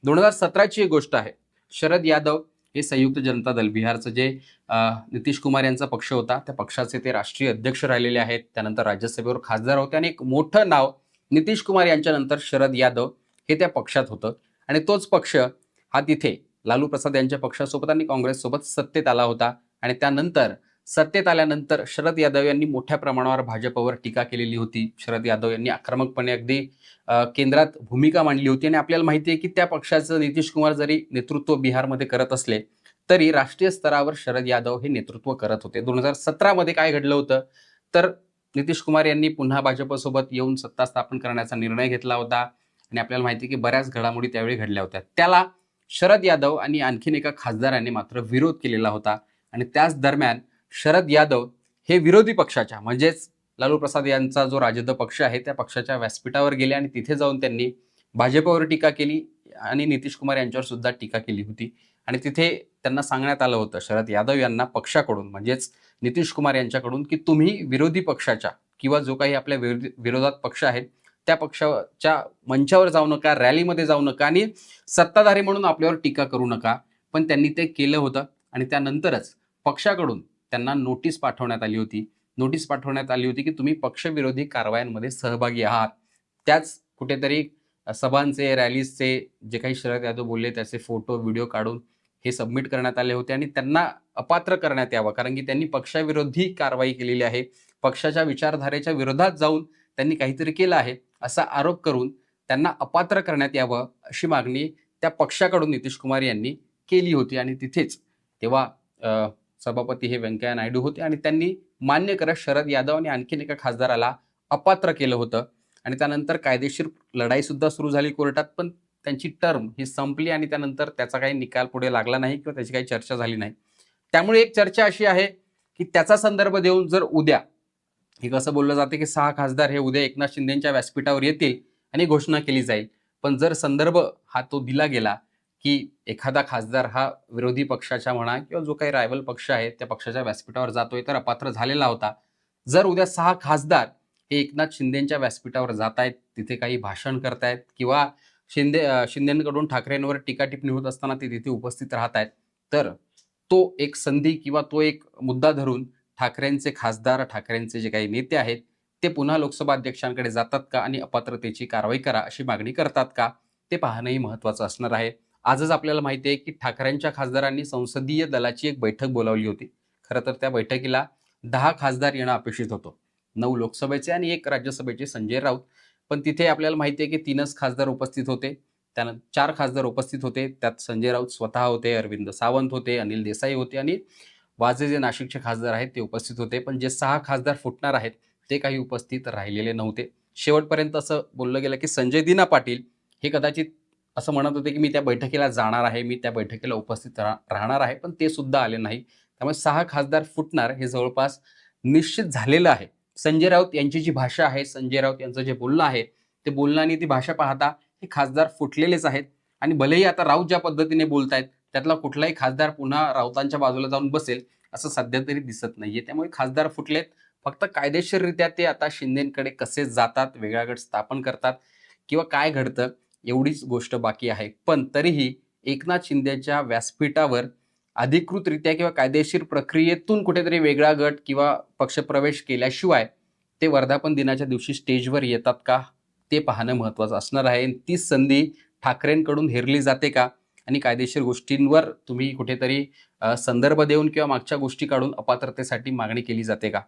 2017ची एक गोष्ट आहे. शरद यादव हे संयुक्त जनता दल बिहारचं जे नितीश कुमार यांचा पक्ष होता, त्या पक्षाचे ते राष्ट्रीय अध्यक्ष राहिलेले आहेत. त्यानंतर राज्यसभेवर खासदार होते आणि एक मोठं नाव नितीश कुमार यांच्यानंतर शरद यादव हे त्या पक्षात होतं आणि तोच पक्ष हा तिथे लालू प्रसाद यांच्या पक्षासोबत आणि काँग्रेससोबत सत्तेत आला होता आणि त्यानंतर सत्तेत आल्यानंतर शरद यादव यांनी मोठ्या प्रमाणावर भाजपवर टीका केलेली होती. शरद यादव यांनी आक्रमकपणे अगदी केंद्रात भूमिका मांडली होती आणि आपल्याला माहिती आहे की त्या पक्षाचं नितीश कुमार जरी नेतृत्व बिहारमध्ये करत असले तरी राष्ट्रीय स्तरावर शरद यादव हे नेतृत्व करत होते. 2017 मध्ये काय घडलं होतं तर नितीश कुमार यांनी पुन्हा भाजपसोबत येऊन सत्ता स्थापन करण्याचा निर्णय घेतला होता आणि आपल्याला माहिती आहे की बऱ्याच घडामोडी त्यावेळी घडल्या होत्या. त्याला शरद यादव आणि आणखीन एका खासदाराने मात्र विरोध केलेला होता आणि त्याच दरम्यान शरद यादव हे विरोधी पक्षाच्या म्हणजेच लालू प्रसाद यांचा जो राजद पक्ष आहे त्या पक्षाच्या व्यासपीठावर गेले आणि तिथे जाऊन त्यांनी भाजपवर टीका केली आणि नितीश कुमार यांच्यावर सुद्धा टीका केली होती आणि तिथे त्यांना सांगण्यात आलं होतं शरद यादव यांना पक्षाकडून म्हणजेच नितीश कुमार यांच्याकडून की तुम्ही विरोधी पक्षाच्या किंवा जो काही आपल्या विरोधात पक्ष आहे त्या पक्षाच्या मंचावर जाऊ नका, रॅलीमध्ये जाऊ नका आणि सत्ताधारी म्हणून आपल्यावर टीका करू नका. पण त्यांनी ते केलं होतं आणि त्यानंतरच पक्षाकडून त्यांना नोटीस पाठवण्यात आली होती. नोटीस पाठवण्यात आली होती की तुम्ही पक्षविरोधी कारवायांमध्ये सहभागी आहात. त्याच कुठेतरी सभांचे, रॅलीजचे जे काही शरद यादव बोलले त्याचे फोटो, व्हिडिओ काढून हे सबमिट करण्यात आले होते आणि त्यांना अपात्र करण्यात यावं कारण की त्यांनी पक्षाविरोधी कारवाई केलेली आहे. पक्षाच्या विचारधारेच्या विरोधात जाऊन त्यांनी काहीतरी केलं आहे असा आरोप करून त्यांना अपात्र करण्यात यावं अशी मागणी त्या पक्षाकडून नितीश कुमार यांनी केली होती आणि तिथेच तेव्हा सभापती हे व्यंकय्या नायडू होते आणि त्यांनी मान्य करत शरद यादव आणि आणखीन एका खासदाराला अपात्र केलं होतं आणि त्यानंतर कायदेशीर लढाई सुद्धा सुरू झाली कोर्टात. पण त्यांची टर्म ही संपली आणि त्यानंतर त्याचा काही निकाल पुढे लागला नाही किंवा त्याची काही चर्चा झाली नाही. त्यामुळे एक चर्चा अशी आहे की त्याचा संदर्भ देऊन जर उद्या हे कसं बोललं जाते की 6 खासदार हे उद्या एकनाथ शिंदेच्या व्यासपीठावर येतील आणि घोषणा केली जाईल. पण जर संदर्भ हा तो दिला गेला की एखादा खासदार हा विरोधी पक्षाच्या म्हणा किंवा जो काही रायवल पक्ष आहे त्या पक्षाच्या व्यासपीठावर जातोय तर अपात्र झालेला होता. जर उद्या 6 खासदार हे एकनाथ शिंदेच्या व्यासपीठावर जात आहेत, तिथे काही भाषण करतायत किंवा शिंदेकडून ठाकरेंवर टीका टिप्पणी होत असताना ते तिथे उपस्थित राहत आहेत, तर तो एक संधी किंवा तो एक मुद्दा धरून ठाकरेंचे खासदार, ठाकरेंचे जे काही नेते आहेत ते पुन्हा लोकसभा अध्यक्षांकडे जातात का आणि अपात्रतेची कारवाई करा अशी मागणी करतात का ते पाहणंही महत्वाचं असणार आहे. आजच आपल्याला माहिती आहे की ठाकरेंच्या खासदारांनी संसदीय दलाची एक बैठक बोलावली होती. खरं तर त्या बैठकीला 10 खासदार येणं अपेक्षित होतं, 9 लोकसभेचे आणि 1 राज्यसभेचे संजय राऊत. पण तिथे आपल्याला माहिती आहे की 3च खासदार उपस्थित होते. त्यानंतर 4 खासदार उपस्थित होते. त्यात संजय राऊत स्वतः होते, अरविंद सावंत होते, अनिल देसाई होते आणि वाजे जे नाशिकचे खासदार आहेत ते उपस्थित होते. पण जे 6 खासदार फुटणार आहेत ते काही उपस्थित राहिलेले नव्हते. शेवटपर्यंत असं बोललं गेलं की संजय दिना पाटील हे कदाचित असं म्हणत होते की मी त्या बैठकीला जाणार आहे, मी त्या बैठकीला उपस्थित राहणार आहे, पण ते सुद्धा आले नाही. त्यामुळे 6 खासदार फुटणार हे जवळपास निश्चित झालेलं आहे. संजय राऊत यांची जी भाषा आहे, संजय राऊत यांचं जे बोलणं आहे ते बोलणं आणि ती भाषा पाहता हे खासदार फुटलेलेच आहेत आणि भलेही आता राऊत ज्या पद्धतीने बोलतायत त्यातला कुठलाही खासदार पुन्हा राऊतांच्या बाजूला जाऊन बसेल असं सध्या तरी दिसत नाहीये. त्यामुळे खासदार फुटलेत. फक्त कायदेशीररित्या ते आता शिंदेकडे कसे जातात, वेगळा गट स्थापन करतात किंवा काय घडतं एवढीच गोष्ट बाकी आहे. पण तरीही एकनाथ शिंदेच्या व्यासपीठावर अधिकृतरित्या किंवा कायदेशीर प्रक्रियेतून कुठेतरी वेगळा गट किंवा पक्षप्रवेश केल्याशिवाय ते वर्धापन दिनाच्या दिवशी स्टेजवर येतात का ते पाहणं महत्वाचं असणार आहे. तीच संधी ठाकरेंकडून हेरली जाते का आणि कायदेशीर गोष्टींवर तुम्ही कुठेतरी संदर्भ देऊन किंवा मागच्या गोष्टी काढून अपात्रतेसाठी मागणी केली जाते का